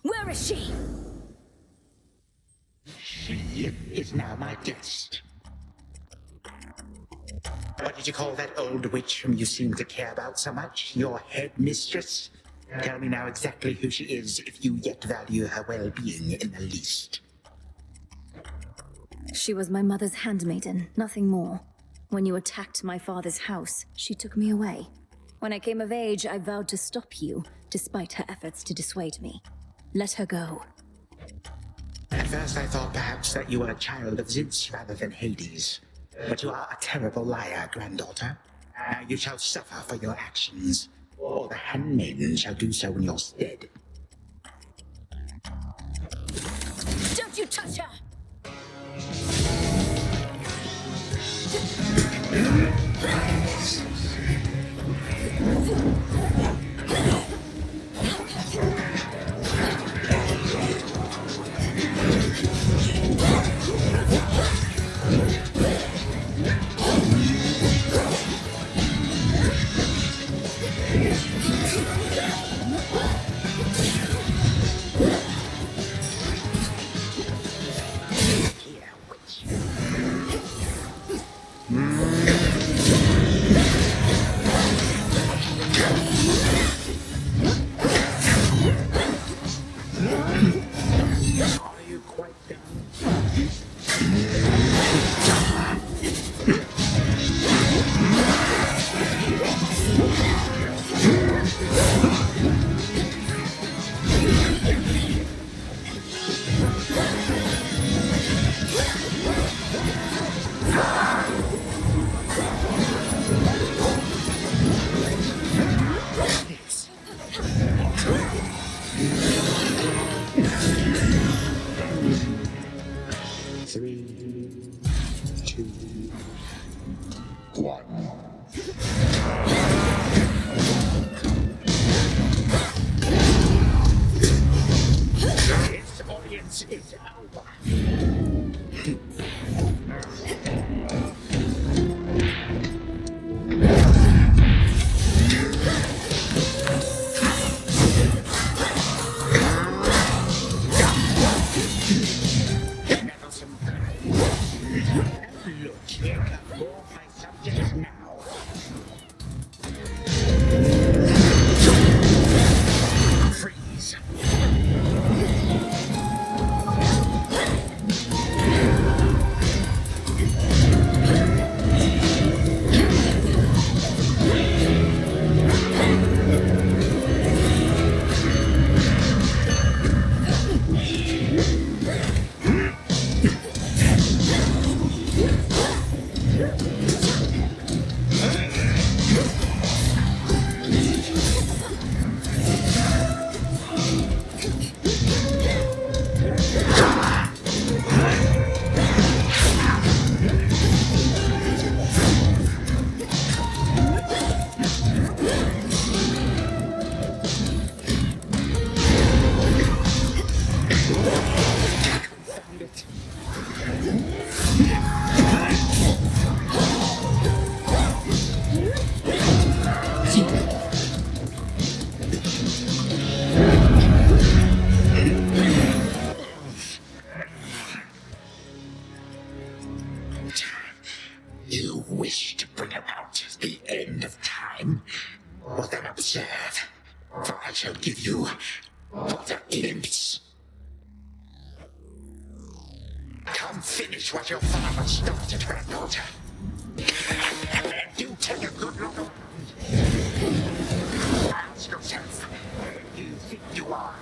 Where is she? She is now my guest. What did you call that old witch whom you seem to care about so much? Your head mistress? Tell me now exactly who she is, if you yet value her well-being in the least. She was my mother's handmaiden, nothing more. When you attacked my father's house, she took me away. When I came of age, I vowed to stop you, despite her efforts to dissuade me. Let her go. At first I thought perhaps that you were a child of Zeus rather than Hades. But you are a terrible liar, granddaughter. Now you shall suffer for your actions, or the handmaiden shall do so in your stead. Don't you touch her! You wish to bring about the end of time? Well then observe, for I shall give you but a glimpse. Come finish what your father started, granddaughter. You take a good look around. Ask yourself, who do you think you are?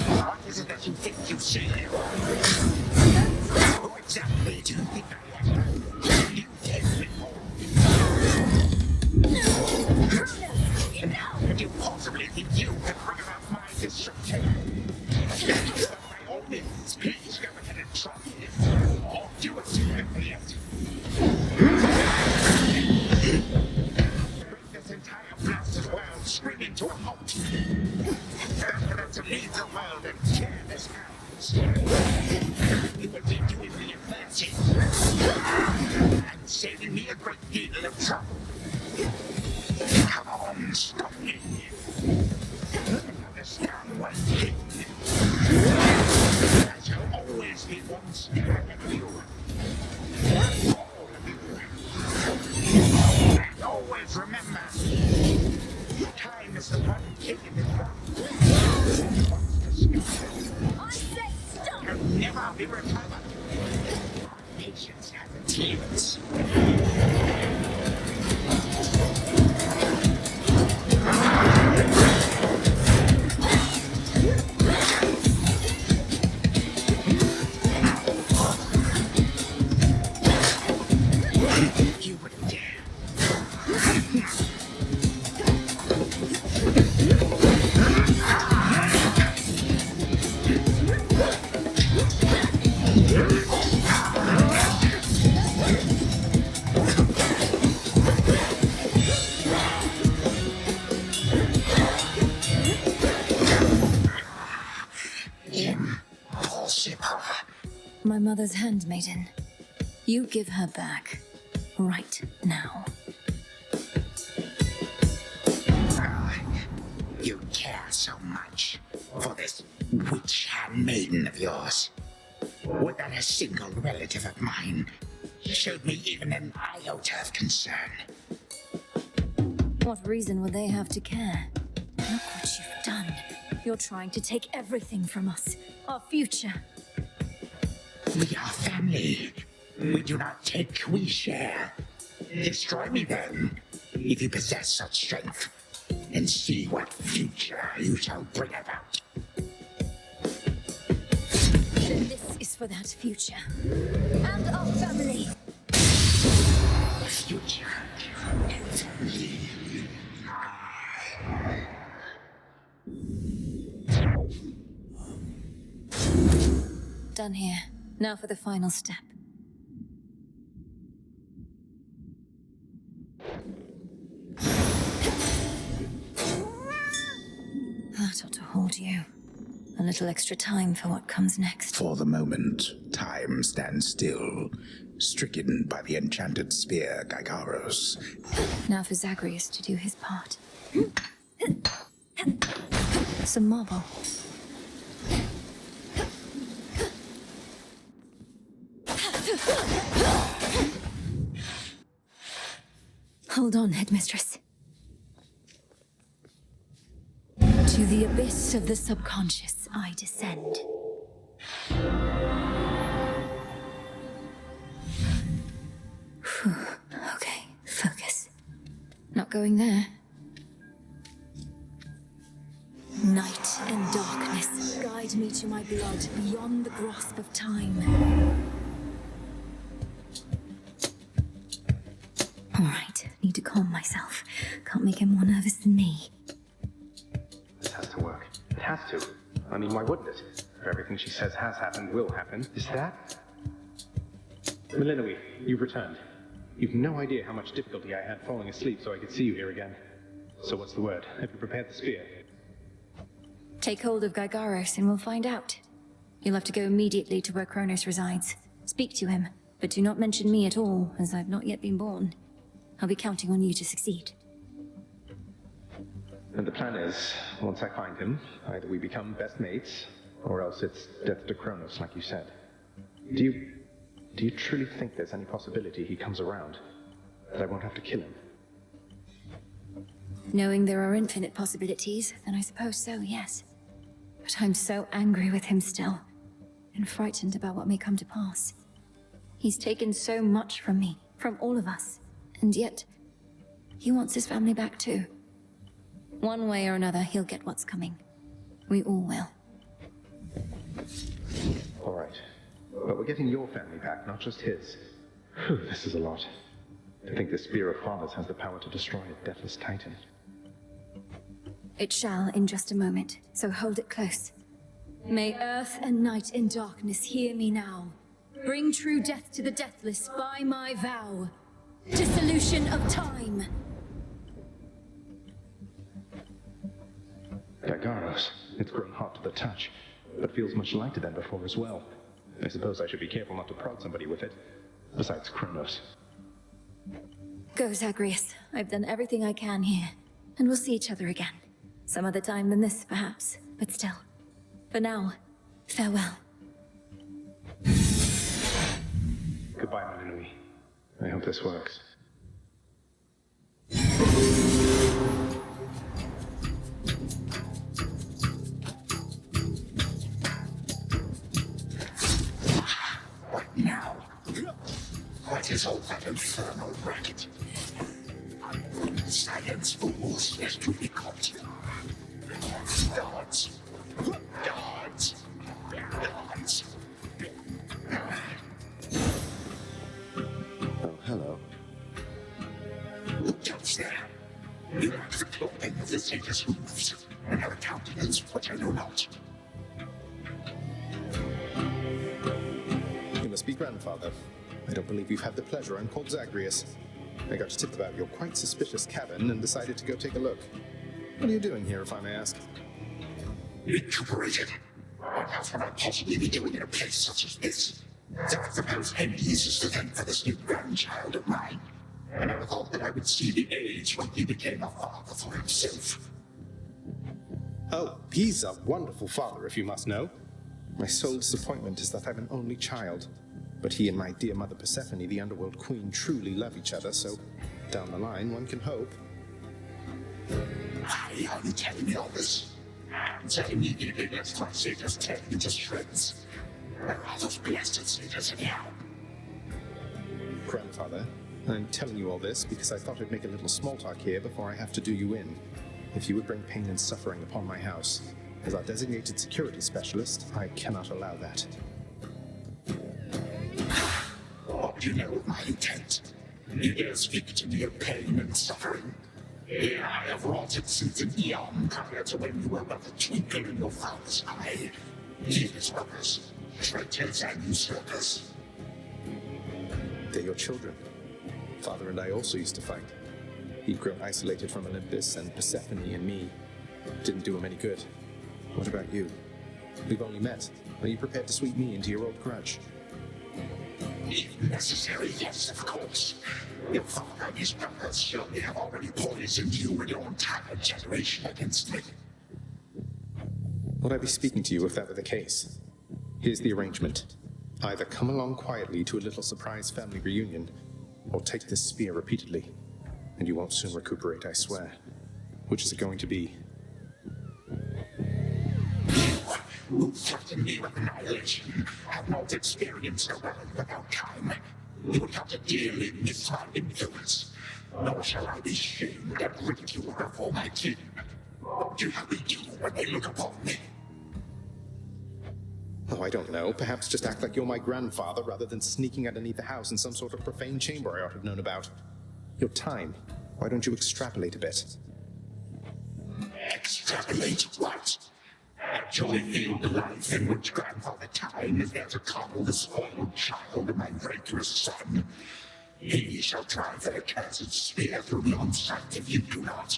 What is it that you think you see? Who exactly do you think I am? You tell me more. And how could you possibly think you can bring about my destruction? By all means, please go ahead and try it. Or do it. Demons. You wouldn't dare. Impossible. My mother's handmaiden. You give her back. Right now. You care so much for this witch handmaiden of yours. Would that a single relative of mine showed me even an iota of concern? What reason would they have to care? Look what you've done. You're trying to take everything from us. Our future. We are family. We do not take, we share. Destroy me then, if you possess such strength, and see what future you shall bring about. Then this is for that future. And our family. Future and family. Done here. Now for the final step. That ought to hold you. A little extra time for what comes next. For the moment, time stands still, stricken by the enchanted spear Gygaros. Now for Zagreus to do his part. Some marble. Hold on, Headmistress. To the abyss of the subconscious, I descend. Whew. Okay, focus. Not going there. Night and darkness, guide me to my blood beyond the grasp of time. All right, need to calm myself. Can't make him more nervous than me. This has to work. It has to. I mean, why wouldn't it? If everything she says has happened will happen. Is that? Melinoe, you've returned. You've no idea how much difficulty I had falling asleep so I could see you here again. So what's the word? Have you prepared the spear? Take hold of Gygaros and we'll find out. You'll have to go immediately to where Chronos resides. Speak to him, but do not mention me at all, as I've not yet been born. I'll be counting on you to succeed. And the plan is, once I find him, either we become best mates, or else it's death to Chronos, like you said. Do you truly think there's any possibility he comes around? That I won't have to kill him? Knowing there are infinite possibilities, then I suppose so, yes. But I'm so angry with him still, and frightened about what may come to pass. He's taken so much from me, from all of us, and yet, he wants his family back too. One way or another, he'll get what's coming. We all will. All right. But we're getting your family back, not just his. Whew, this is a lot. To think the Spear of Fathers has the power to destroy a deathless titan. It shall in just a moment, so hold it close. May earth and night and darkness hear me now. Bring true death to the deathless by my vow. Dissolution of time. Gygaros, it's grown hot to the touch, but feels much lighter than before as well. I suppose I should be careful not to prod somebody with it. Besides Chronos. Go, Zagreus. I've done everything I can here. And we'll see each other again. Some other time than this, perhaps. But still. For now, farewell. Goodbye, Melinoe. I hope this works. What now? What is all that infernal racket? Silence, fools, lest you be caught. Guards. Guards. Guards. Oh, hello. Who comes there? You have the clothing of the satyrs' hooves, and have a countenance which I know not. You must be grandfather. I don't believe you've had the pleasure. I'm called Zagreus. I got tipped about your quite suspicious cabin and decided to go take a look. What are you doing here, if I may ask? Recuperated. What else would I possibly be doing in a place such as this? So I suppose Hades is to thank for this new grandchild of mine. And I thought that I would see the age when he became a father for himself. Oh, he's a wonderful father, if you must know. My sole disappointment is that I'm an only child. But he and my dear mother Persephone, the underworld queen, truly love each other, so down the line one can hope. Why are you telling me all this? So immediately left my satyrs tear me to shreds. Where are those blasted satyrs anyhow? Grandfather, I'm telling you all this because I thought I'd make a little small talk here before I have to do you in. If you would bring pain and suffering upon my house, as our designated security specialist, I cannot allow that. What do you know of my intent? You dare speak to me of pain and suffering? Here I have wrought it since an eon prior to when you were but a twinkle in your father's eye. His brothers, traitors and usurpers. They're your children. Father and I also used to fight. He'd grown isolated from Olympus, and Persephone and me didn't do him any good. What about you? We've only met. Are you prepared to sweep me into your old grudge? If necessary, yes, of course. Your father and his brothers surely have already poisoned you and your entire generation against me. Would I be speaking to you if that were the case? Here's the arrangement. Either come along quietly to a little surprise family reunion, or take this spear repeatedly, and you won't soon recuperate, I swear. Which is it going to be? You, who threaten me with annihilation, have not experienced a world without time. You will have to dearly miss my influence, nor shall I be shamed and ridiculed before my kin. What do you have me do when they look upon me? Oh, I don't know. Perhaps just act like you're my grandfather rather than sneaking underneath the house in some sort of profane chamber I ought to have known about. Your time. Why don't you extrapolate a bit? Extrapolate what? Actually feel the life in which Grandfather Time is there to coddle the spoiled child of my traitorous son. He shall drive that accursed spear through me on sight if you do not.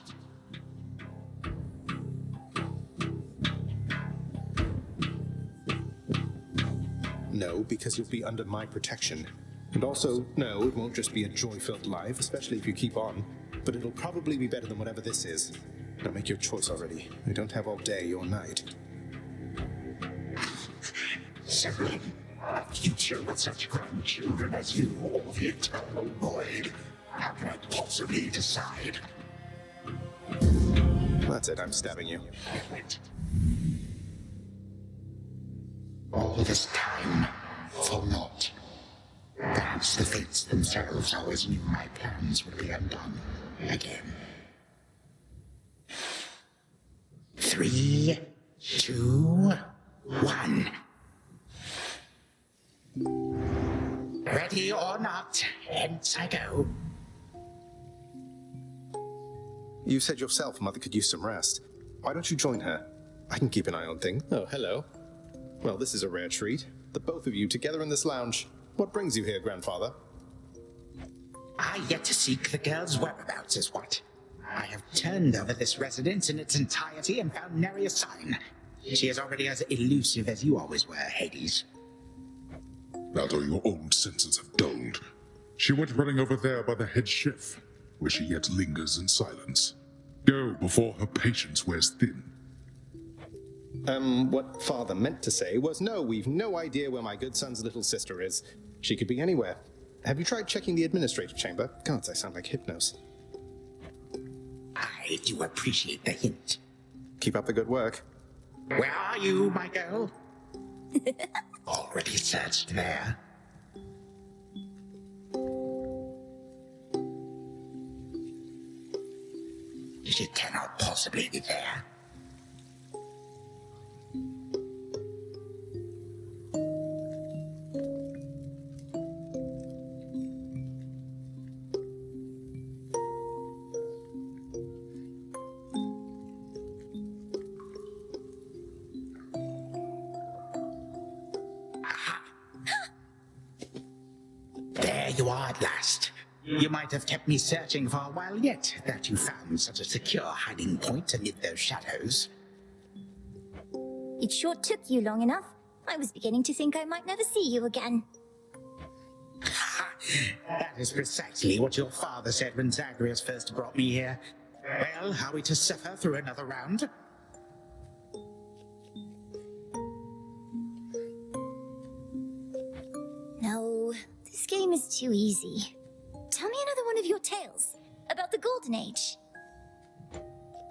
No, because you'll be under my protection. And also, no, it won't just be a joy-filled life, especially if you keep on. But it'll probably be better than whatever this is. Now make your choice already. We don't have all day or night. Severin, a future with such grandchildren as you, or the eternal void. How can I possibly decide? That's it, I'm stabbing you. Wait. All this time, for naught. Perhaps the fates themselves always knew my plans would be undone again. 3, 2, 1. Ready or not, hence I go. You said yourself Mother could use some rest. Why don't you join her? I can keep an eye on things. Oh, hello. Well, this is a rare treat. The both of you together in this lounge. What brings you here, Grandfather? I yet to seek the girl's whereabouts is what. I have turned over this residence in its entirety and found nary a sign. She is already as elusive as you always were, Hades. That or your old senses have dulled. She went running over there by the head chef, where she yet lingers in silence. Go before her patience wears thin. What Father meant to say was, no, we've no idea where my good son's little sister is. She could be anywhere. Have you tried checking the administrative chamber? Gods, I sound like Hypnos. I do appreciate the hint. Keep up the good work. Where are you, my girl? Already searched there. She cannot possibly be there. There you are at last. You might have kept me searching for a while yet, that you found such a secure hiding point amid those shadows. It sure took you long enough. I was beginning to think I might never see you again. That is precisely what your father said when Zagreus first brought me here. Well, are we to suffer through another round? No, this game is too easy. Tell me another one of your tales about the Golden Age.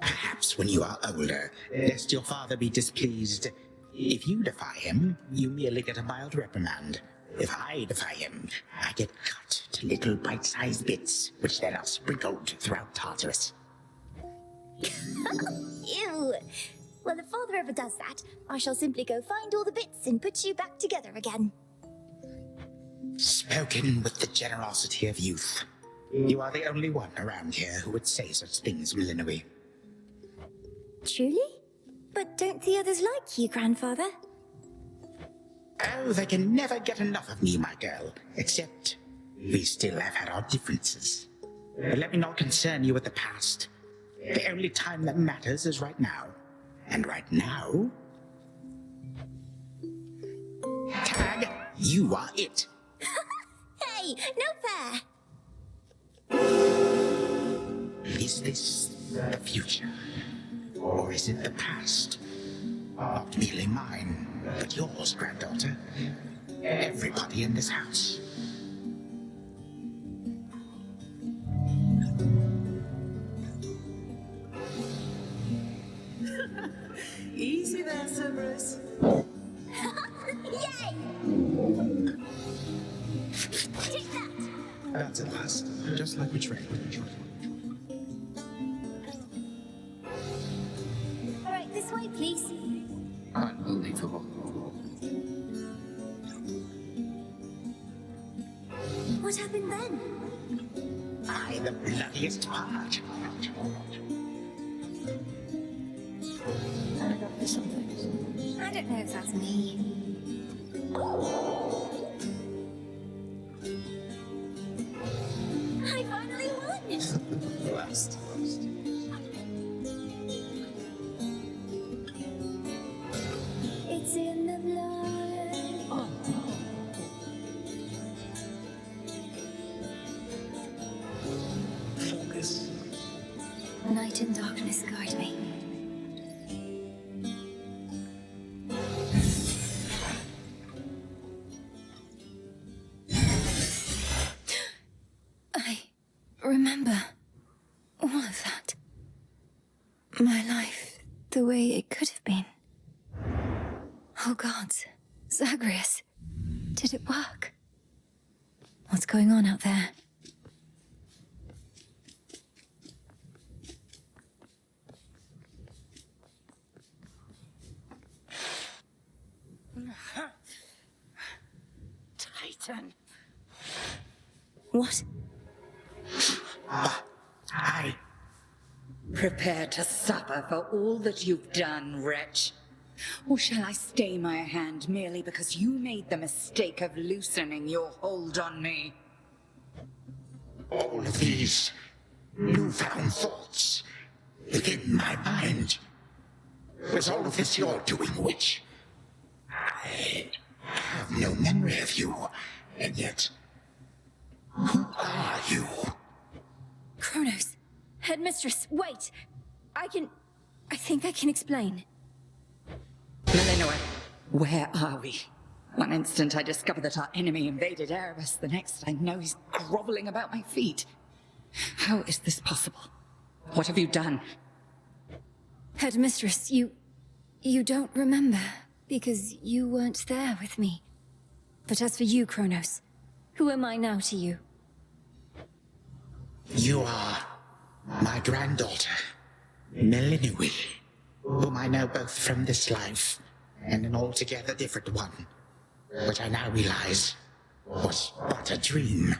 Perhaps when you are older, lest your father be displeased. If you defy him, you merely get a mild reprimand. If I defy him, I get cut to little bite-sized bits, which then are sprinkled throughout Tartarus. Ew! Well, if father ever does that, I shall simply go find all the bits and put you back together again. Spoken with the generosity of youth. You are the only one around here who would say such things, Milinoe. Truly? But don't the others like you, grandfather? Oh, they can never get enough of me, my girl. Except, we still have had our differences. But let me not concern you with the past. The only time that matters is right now. And right now... Tag, you are it. Hey, no fair! Is this the future? Or is it the past? Not merely mine, but yours, granddaughter. Everybody in this house. Easy there, Cerberus. Yay! Take that! That's at last, just like we trained. All right, this way, please. Unbelievable. What happened then? I, the bloodiest part. I don't know if that's me. I finally won! Last. It's in the blood. Focus. Night and darkness guide me. I remember all of that. My life, the way it could have been. Oh gods, Zagreus, did it work? What's going on out there? Titan. What? I... Prepare to suffer for all that you've done, wretch. Or shall I stay my hand merely because you made the mistake of loosening your hold on me? All of these newfound thoughts within my mind. Was all of this your doing, witch? I have no memory of you, and yet... Who are you? Chronos, headmistress, wait! I think I can explain. Milinoe, where are we? One instant I discover that our enemy invaded Erebus, the next I know he's groveling about my feet. How is this possible? What have you done? Headmistress, you don't remember, because you weren't there with me. But as for you, Chronos, who am I now to you? You are my granddaughter. Melinui, whom I know both from this life and an altogether different one, which I now realize was but a dream,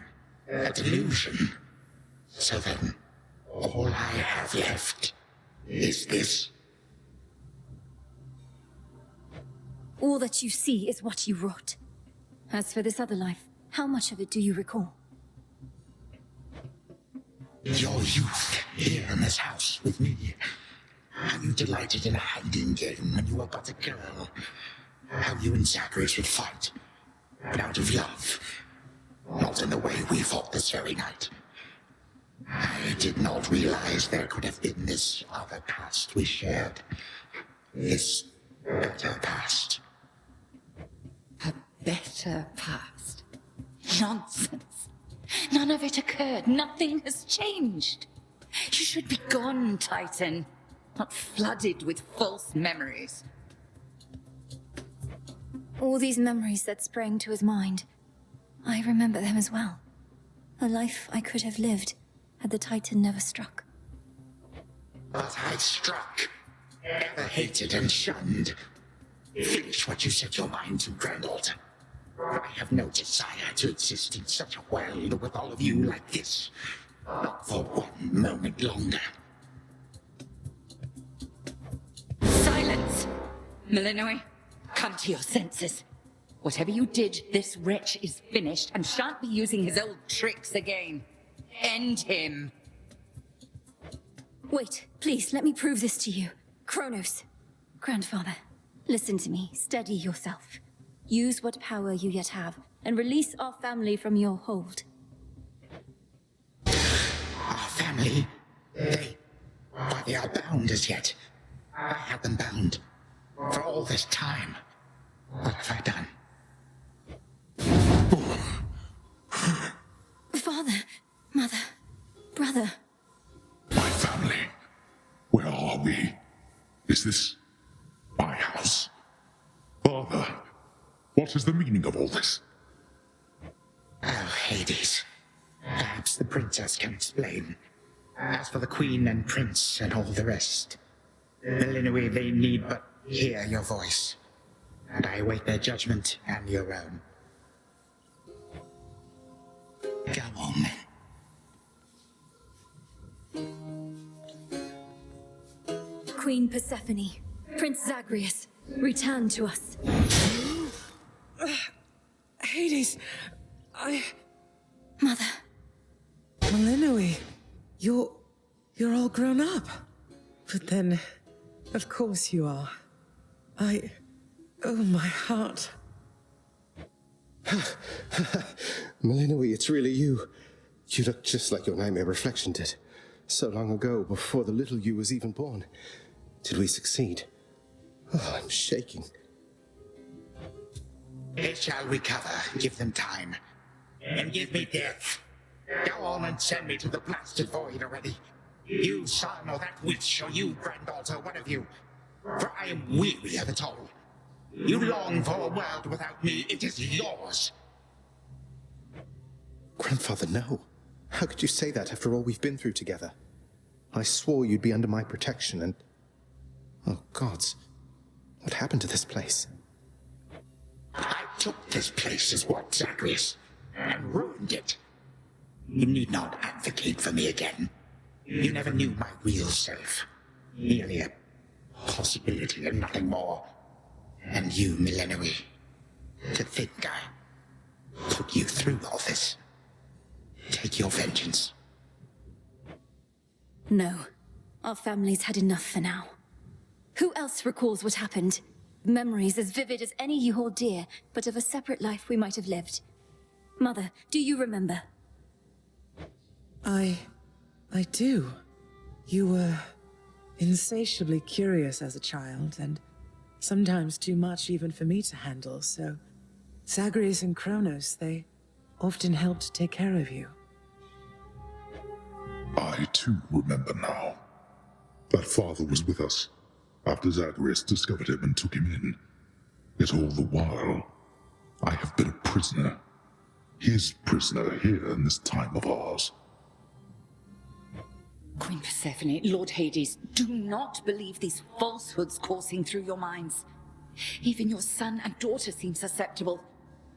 a delusion. So then, all I have left is this. All that you see is what you wrought. As for this other life, how much of it do you recall? Your youth here in this house with me. How you delighted in a hiding game when you were but a girl. How you and Zacharias would fight. But out of love. Not in the way we fought this very night. I did not realize there could have been this other past we shared. This better past. A better past? Nonsense. None of it occurred. Nothing has changed. You should be gone, Titan. Not flooded with false memories. All these memories that sprang to his mind, I remember them as well. A life I could have lived had the Titan never struck. But I struck. Ever hated and shunned. Finish what you set your mind to, granddaughter. I have no desire to exist in such a world with all of you like this. Not for one moment longer. Silence! Melinui, come to your senses. Whatever you did, this wretch is finished and shan't be using his old tricks again. End him. Wait, please, let me prove this to you. Chronos. Grandfather, listen to me. Steady yourself. Use what power you yet have, and release our family from your hold. Our family? They are bound as yet. I have them bound. For all this time. What have I done? Father, mother, brother. My family. Where are we? Is this my house? Father, what is the meaning of all this? Oh, Hades. Perhaps the princess can explain. As for the queen and prince and all the rest, Melinui, they need but hear your voice. And I await their judgment and your own. Go on, then. Queen Persephone, Prince Zagreus, return to us. Hades, Mother. Melinui, you're all grown up. But then, of course you are. Oh, my heart. Melinui, it's really you. You look just like your nightmare reflection did. So long ago, before the little you was even born. Did we succeed? Oh, I'm shaking. They shall recover. Give them time. And give me death. Go on and send me to the blasted void already. You son or that witch, or you granddaughter, one of you. For I am weary of it all. You long for a world without me. It is yours. Grandfather, no. How could you say that after all we've been through together? I swore you'd be under my protection and... Oh, gods. What happened to this place? I took this place as what, Zacharias? And ruined it. You need not advocate for me again. You never knew my real self. Merely a possibility and nothing more. And you, Melinui, to think I put you through all this. Take your vengeance. No. Our family's had enough for now. Who else recalls what happened? Memories as vivid as any you hold dear, but of a separate life we might have lived. Mother, do you remember? I do. You were insatiably curious as a child, and sometimes too much even for me to handle, so Zagreus and Chronos, they often helped take care of you. I too remember now. That father was with us after Zagreus discovered him and took him in. Yet all the while, I have been a prisoner. His prisoner here in this time of ours. Queen Persephone, Lord Hades, do not believe these falsehoods coursing through your minds. Even your son and daughter seem susceptible.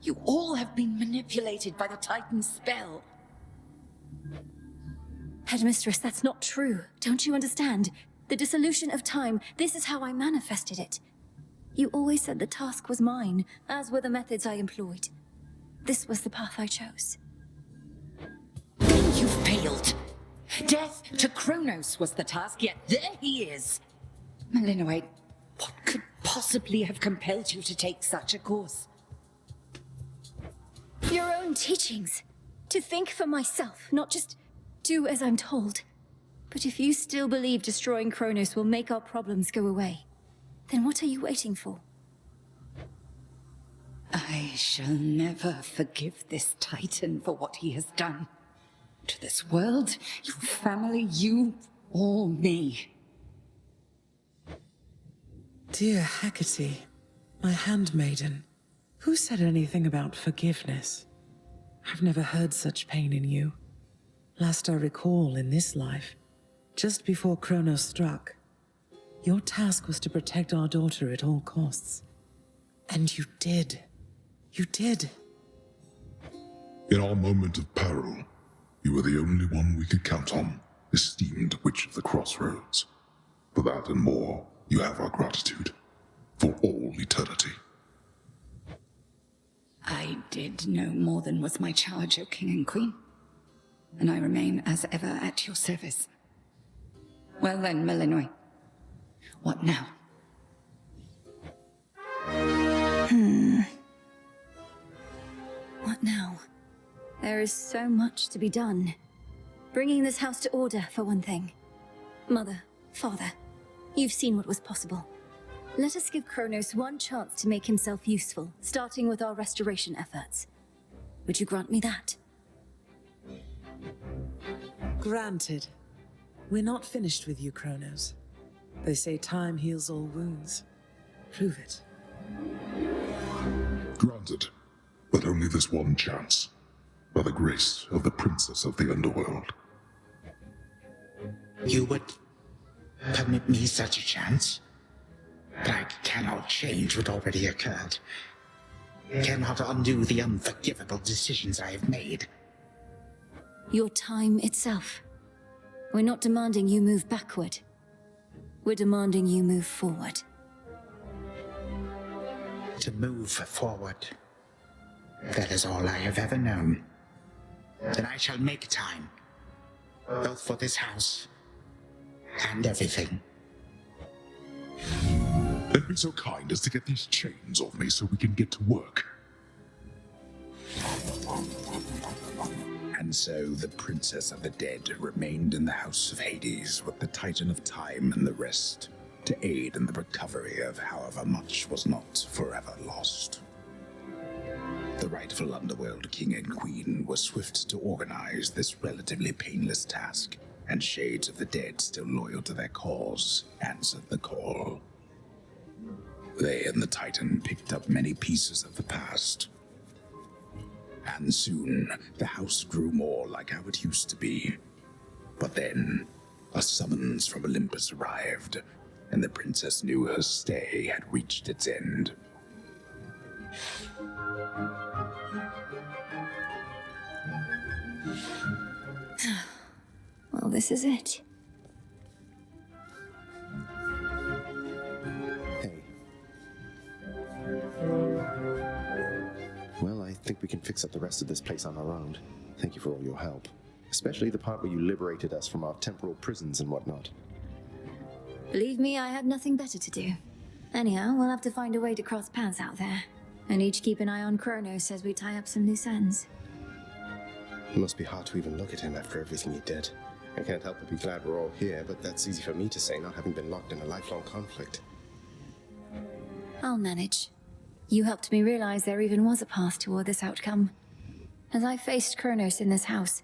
You all have been manipulated by the Titan's spell. Headmistress, that's not true. Don't you understand? The dissolution of time, this is how I manifested it. You always said the task was mine, as were the methods I employed. This was the path I chose. Then you failed. Death to Chronos was the task, yet there he is. Malinois, what could possibly have compelled you to take such a course? Your own teachings. To think for myself, not just do as I'm told. But if you still believe destroying Chronos will make our problems go away, then what are you waiting for? I shall never forgive this Titan for what he has done. To this world, your family, you, or me. Dear Hecate, my handmaiden, who said anything about forgiveness? I've never heard such pain in you. Last I recall in this life, just before Chronos struck, your task was to protect our daughter at all costs. And you did. You did. In our moment of peril, you were the only one we could count on, esteemed Witch of the Crossroads. For that and more, you have our gratitude. For all eternity. I did no more than was my charge, O King and Queen. And I remain as ever at your service. Well then, Malinois, what now? What now? There is so much to be done. Bringing this house to order, for one thing. Mother, father, you've seen what was possible. Let us give Chronos one chance to make himself useful, starting with our restoration efforts. Would you grant me that? Granted. We're not finished with you, Chronos. They say time heals all wounds. Prove it. Granted, but only this one chance. By the grace of the Princess of the Underworld. You would permit me such a chance? But I cannot change what already occurred. Cannot undo the unforgivable decisions I have made. Your time itself. We're not demanding you move backward. We're demanding you move forward. To move forward. That is all I have ever known. Then I shall make time. Both for this house and everything. Then be so kind as to get these chains off me so we can get to work. And so the Princess of the Dead remained in the House of Hades with the Titan of Time and the rest, to aid in the recovery of however much was not forever lost. The rightful Underworld King and Queen were swift to organize this relatively painless task, and shades of the dead still loyal to their cause answered the call. They and the Titan picked up many pieces of the past. And soon, the house grew more like how it used to be. But then, a summons from Olympus arrived, and the princess knew her stay had reached its end. Well, this is it. Hey. Well, I think we can fix up the rest of this place on our own. Thank you for all your help. Especially the part where you liberated us from our temporal prisons and whatnot. Believe me, I had nothing better to do. Anyhow, we'll have to find a way to cross paths out there. And each keep an eye on Chronos as we tie up some loose ends. It must be hard to even look at him after everything he did. I can't help but be glad we're all here, but that's easy for me to say, not having been locked in a lifelong conflict. I'll manage. You helped me realize there even was a path toward this outcome. As I faced Chronos in this house,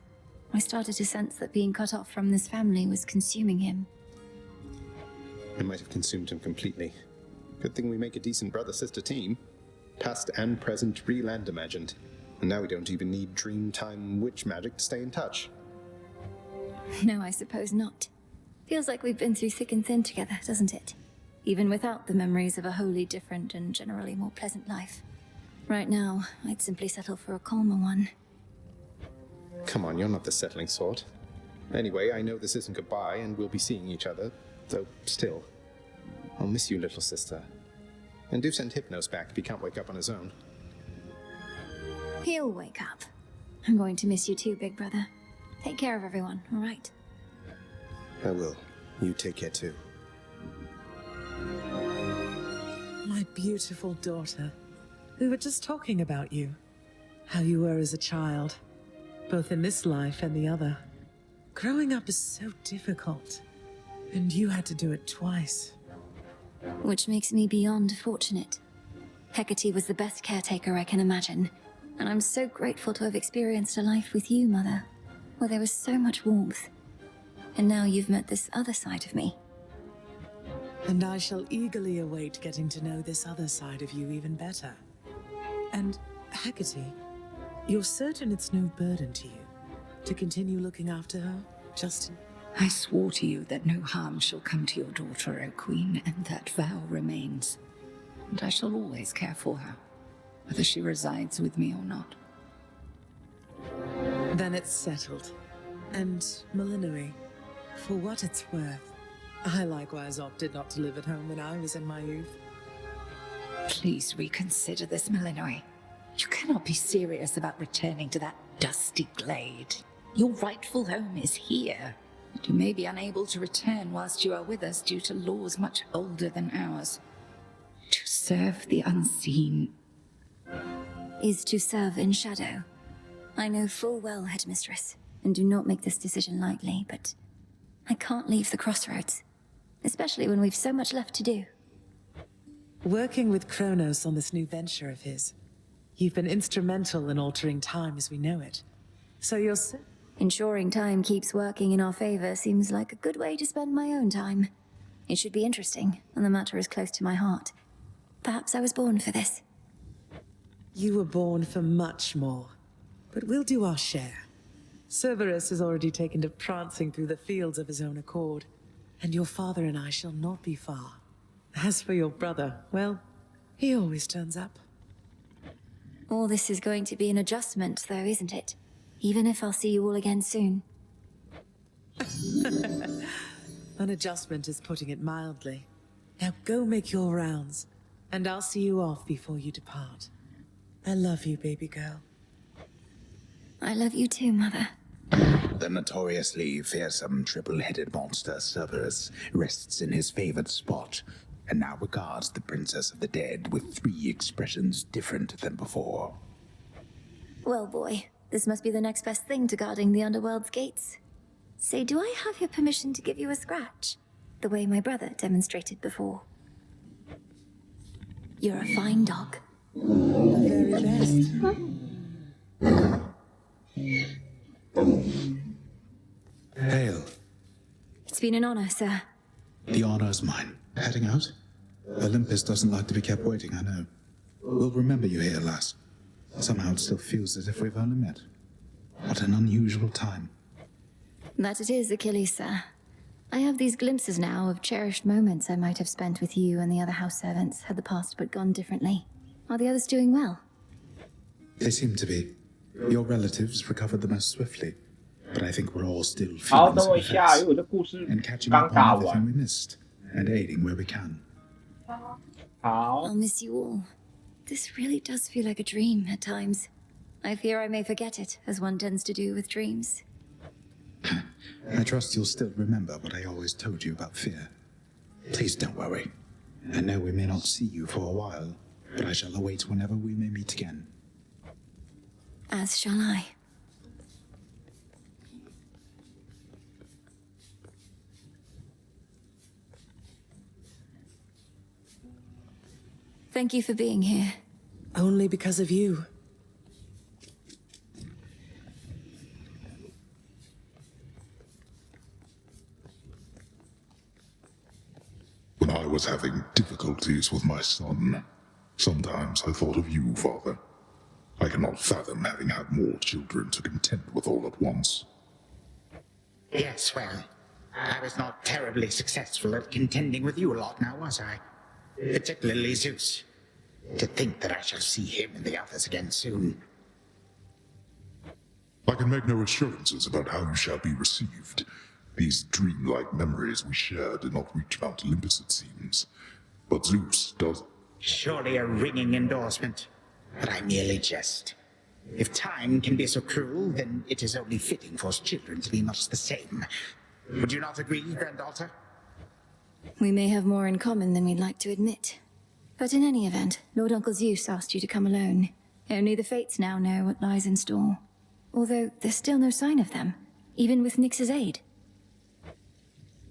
I started to sense that being cut off from this family was consuming him. It might have consumed him completely. Good thing we make a decent brother-sister team. Past and present, real and imagined. And now we don't even need Dreamtime witch magic to stay in touch. No, I suppose not. Feels like we've been through thick and thin together, doesn't it? Even without the memories of a wholly different and generally more pleasant life. Right now, I'd simply settle for a calmer one. Come on, you're not the settling sort. Anyway, I know this isn't goodbye, and we'll be seeing each other, though still. I'll miss you, little sister. And do send Hypnos back if he can't wake up on his own. He'll wake up. I'm going to miss you too, big brother. Take care of everyone, all right? I will. You take care too. My beautiful daughter. We were just talking about you. How you were as a child. Both in this life and the other. Growing up is so difficult. And you had to do it twice. Which makes me beyond fortunate. Hecate was the best caretaker I can imagine. And I'm so grateful to have experienced a life with you, Mother. Where there was so much warmth. And now you've met this other side of me. And I shall eagerly await getting to know this other side of you even better. And, Hecate, you're certain it's no burden to you to continue looking after her, Justin? I swore to you that no harm shall come to your daughter, O Queen, and that vow remains. And I shall always care for her, whether she resides with me or not. Then it's settled. And, Melinoi, for what it's worth, I likewise opted not to live at home when I was in my youth. Please reconsider this, Melinoi. You cannot be serious about returning to that dusty glade. Your rightful home is here. You may be unable to return whilst you are with us due to laws much older than ours. To serve the unseen is to serve in shadow. I know full well, Headmistress, and do not make this decision lightly, but I can't leave the crossroads, especially when we've so much left to do. Working with Chronos on this new venture of his, you've been instrumental in altering time as we know it. So you're ensuring time keeps working in our favor seems like a good way to spend my own time. It should be interesting, and the matter is close to my heart. Perhaps I was born for this. You were born for much more, but we'll do our share. Cerberus has already taken to prancing through the fields of his own accord, and your father and I shall not be far. As for your brother, well, he always turns up. All this is going to be an adjustment, though, isn't it? Even if I'll see you all again soon. An adjustment is putting it mildly. Now go make your rounds, and I'll see you off before you depart. I love you, baby girl. I love you too, Mother. The notoriously fearsome triple-headed monster Cerberus rests in his favored spot, and now regards the Princess of the Dead with 3 expressions different than before. Well, boy, this must be the next best thing to guarding the Underworld's gates. Say, do I have your permission to give you a scratch? The way my brother demonstrated before. You're a fine dog. The very best. Hail. It's been an honor, sir. The honor's mine. Heading out? Olympus doesn't like to be kept waiting, I know. We'll remember you here, lass. Somehow it still feels as if we've only met. What an unusual time. That it is, Achilles, sir. I have these glimpses now of cherished moments I might have spent with you and the other house servants had the past but gone differently. Are the others doing well? They seem to be. Your relatives recovered the most swiftly, but I think we're all still 好， feeling 等 some 我一下，因为我的 effects 故事 and catching 刚 up 打 on 完。 everything we missed and aiding where we can. 好， I'll miss you all. This really does feel like a dream at times. I fear I may forget it, as one tends to do with dreams. I trust you'll still remember what I always told you about fear. Please don't worry. I know we may not see you for a while, but I shall await whenever we may meet again. As shall I. Thank you for being here. Only because of you. When I was having difficulties with my son, sometimes I thought of you, Father. I cannot fathom having had more children to contend with all at once. Yes, well, I was not terribly successful at contending with you lot now, was I? Particularly Zeus. To think that I shall see him and the others again soon. I can make no assurances about how you shall be received. These dreamlike memories we share did not reach Mount Olympus, it seems. But Zeus does. Surely a ringing endorsement. But I merely jest. If time can be so cruel, then it is only fitting for children to be much the same. Would you not agree, granddaughter? We may have more in common than we'd like to admit. But in any event, Lord Uncle Zeus asked you to come alone. Only the Fates now know what lies in store. Although there's still no sign of them, even with Nyx's aid.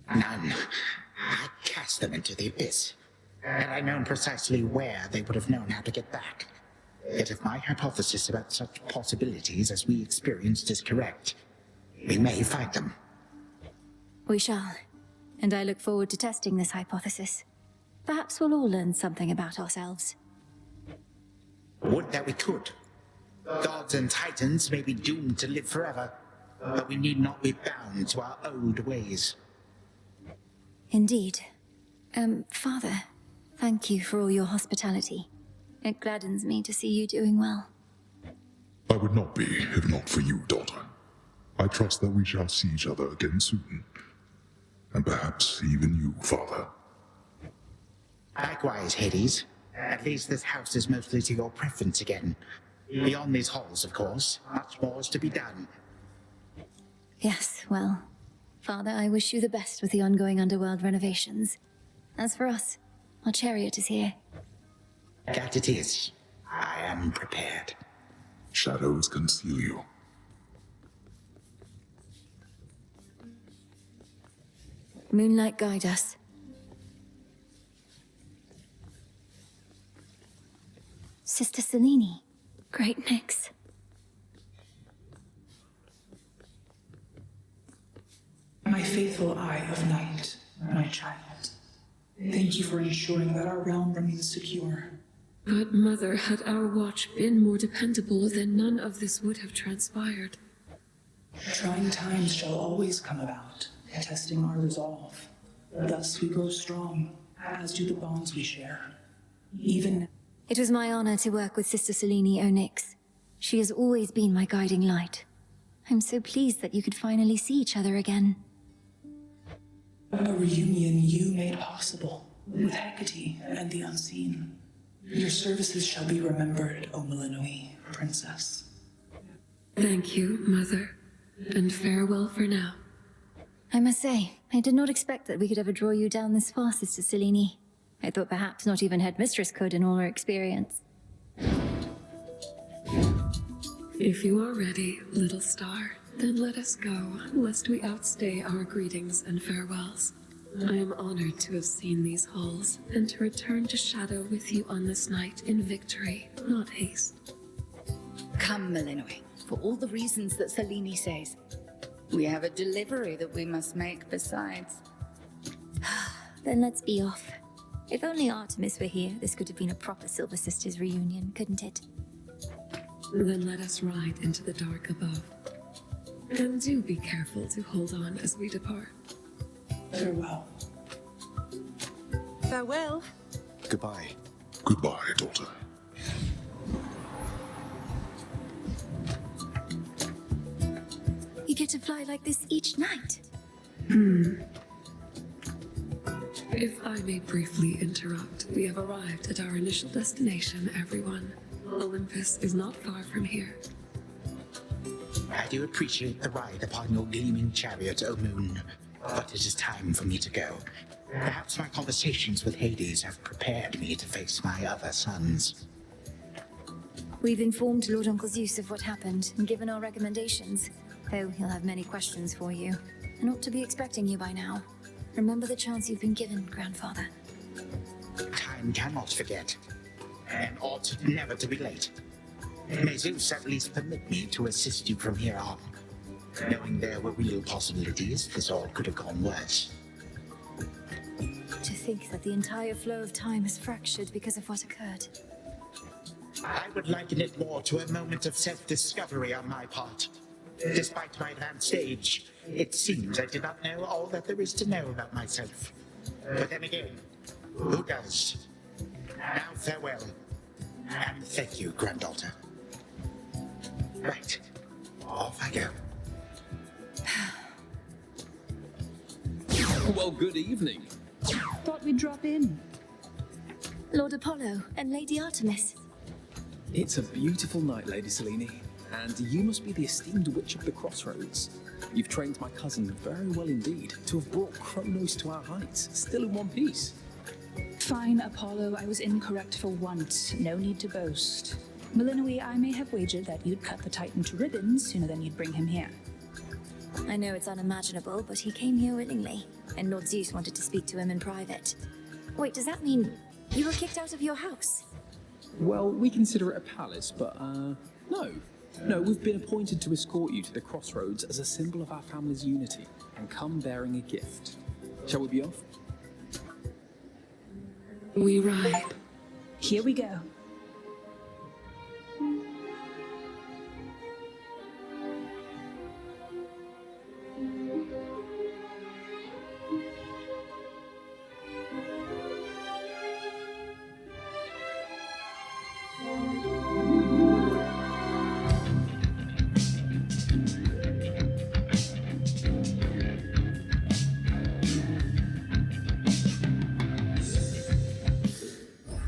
None. I cast them into the abyss. Had I known precisely where, they would have known how to get back. Yet if my hypothesis about such possibilities as we experienced is correct, we may find them. We shall. And I look forward to testing this hypothesis. Perhaps we'll all learn something about ourselves. Would that we could. Gods and titans may be doomed to live forever, but we need not be bound to our old ways. Indeed. Father, thank you for all your hospitality. It gladdens me to see you doing well. I would not be if not for you, daughter. I trust that we shall see each other again soon. And perhaps even you, father. Likewise, Hades. At least this house is mostly to your preference again. Beyond these halls, of course, much more is to be done. Yes, well, Father, I wish you the best with the ongoing underworld renovations. As for us, our chariot is here. That it is. I am prepared. Shadows conceal you. Moonlight guide us. Sister Selene. Great Nyx. My faithful Eye of Night, my child. Thank you for ensuring that our realm remains secure. But, Mother, had our watch been more dependable, then none of this would have transpired. Trying times shall always come about, testing our resolve. Thus we grow strong, as do the bonds we share. Even... It was my honor to work with Sister Selene Onyx. She has always been my guiding light. I'm so pleased that you could finally see each other again. A reunion you made possible, with Hecate and the Unseen. Your services shall be remembered, O Melinoi, Princess. Thank you, Mother, and farewell for now. I must say, I did not expect that we could ever draw you down this far, Sister Selene. I thought perhaps not even Headmistress could in all her experience. If you are ready, little star, then let us go, lest we outstay our greetings and farewells. I am honored to have seen these halls, and to return to Shadow with you on this night in victory, not haste. Come, Melinoi, for all the reasons that Selene says. We have a delivery that we must make besides. Then let's be off. If only Artemis were here, this could have been a proper Silver Sisters reunion, couldn't it? Then let us ride into the dark above. And do be careful to hold on as we depart. Farewell. Farewell. Goodbye. Goodbye, daughter. You get to fly like this each night. If I may briefly interrupt, we have arrived at our initial destination, everyone. Olympus is not far from here. I do appreciate the ride upon your gleaming chariot, O Moon. But it is time for me to go. Perhaps my conversations with Hades have prepared me to face my other sons. We've informed Lord Uncle Zeus of what happened and given our recommendations. Though he'll have many questions for you. And ought to be expecting you by now. Remember the chance you've been given, Grandfather. Time cannot forget. And ought never to be late. May Zeus at least permit me to assist you from here on. Knowing there were real possibilities, this all could have gone worse. To think that the entire flow of time is fractured because of what occurred. I would liken it more to a moment of self-discovery on my part. Despite my advanced age, it seems I did not know all that there is to know about myself. But then again, who does? Now farewell, and thank you, granddaughter. Right, off I go. Well, good evening. Thought we'd drop in. Lord Apollo and Lady Artemis. It's a beautiful night, Lady Selene, and you must be the esteemed witch of the Crossroads. You've trained my cousin very well indeed to have brought Chronos to our heights, still in one piece. Fine, Apollo, I was incorrect for once. No need to boast. Melinoi, I may have wagered that you'd cut the Titan to ribbons sooner than you'd bring him here. I know it's unimaginable, but he came here willingly, and Lord Zeus wanted to speak to him in private. Wait, does that mean you were kicked out of your house? Well, we consider it a palace, but, no. No, we've been appointed to escort you to the Crossroads as a symbol of our family's unity, and come bearing a gift. Shall we be off? We ride. Here we go.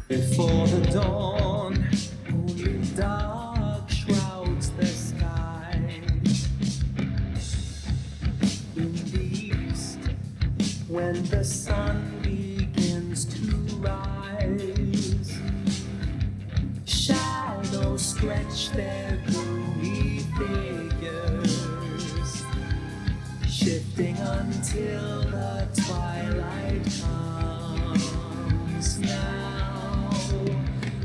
Before the dawn, only dark shrouds the sky. In the east, when the sun begins to rise, shadows stretch their gloomy figures, shifting until the twilight comes now.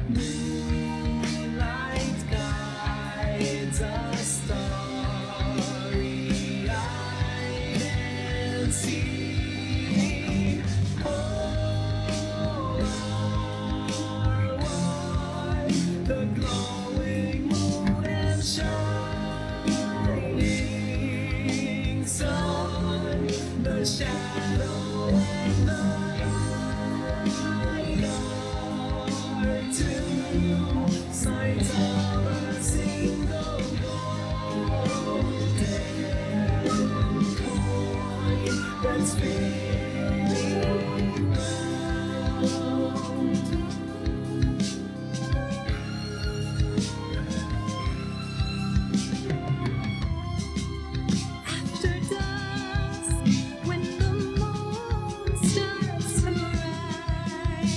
Moonlight guides us starry-eyed and see all our wide, the glowing moon and shining sun, the shadow and the light are two sides of a single golden coin that's spinning round. After dusk, when the moon starts to rise,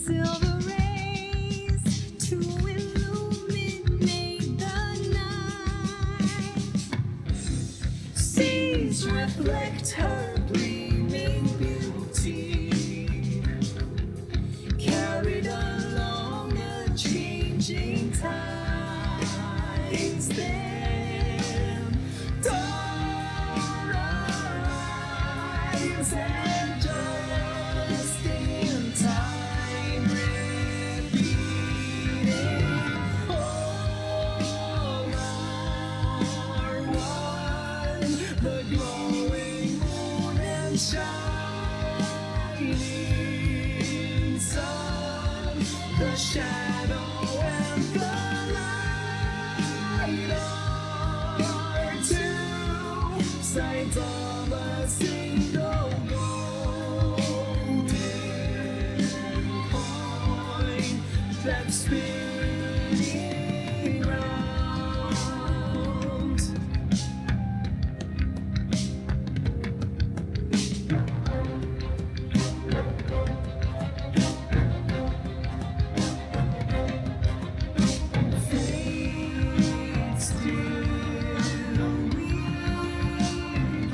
silver rays to illuminate the night. Seas reflect her gleaming beauty, carried along a changing tides. Then dawn arrives, and just in time, repeating all are one, the glowing moon and shining sun, the shadow and the light are two sides of a single golden coin that's spinning round. Fate still weaving,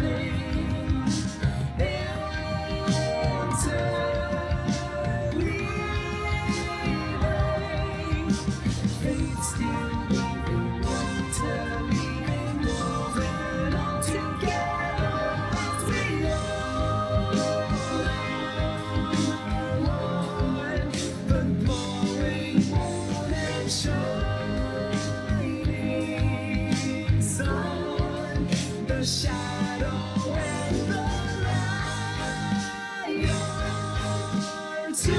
shadow and the light are two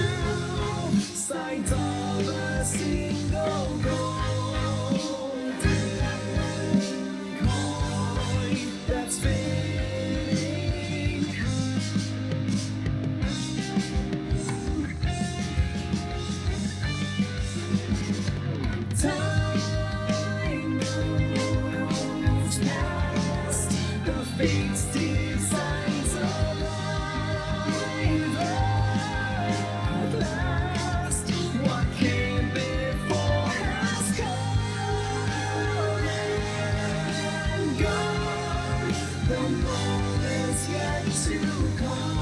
sides of a single golden coin that's fading. Time moves past the fate's designs alive at last. What came before has come and gone. The moment's yet to come.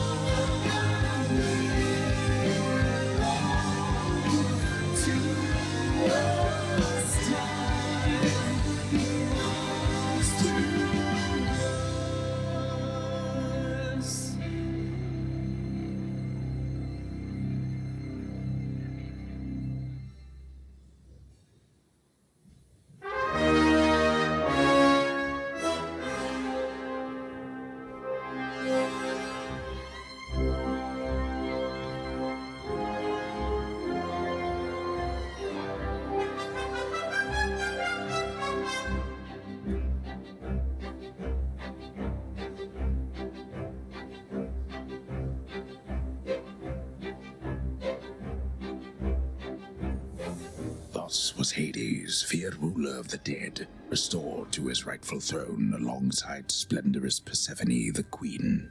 To us, time belongs to us. Thus was Hades, feared ruler of the dead, restored to his rightful throne alongside splendorous Persephone, the queen.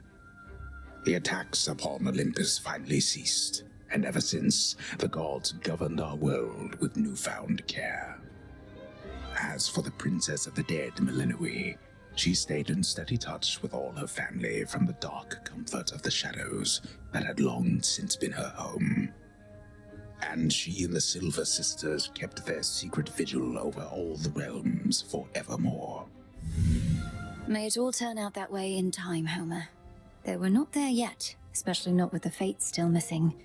The attacks upon Olympus finally ceased, and ever since, the gods governed our world with newfound care. As for the princess of the dead, Melinoe, she stayed in steady touch with all her family from the dark comfort of the shadows that had long since been her home. And she and the Silver Sisters kept their secret vigil over all the realms forevermore. May it all turn out that way in time, Homer. Though we're not there yet, especially not with the Fates still missing.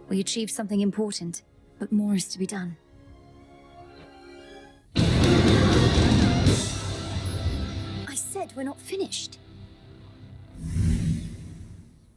We achieved something important, but more is to be done. I said we're not finished.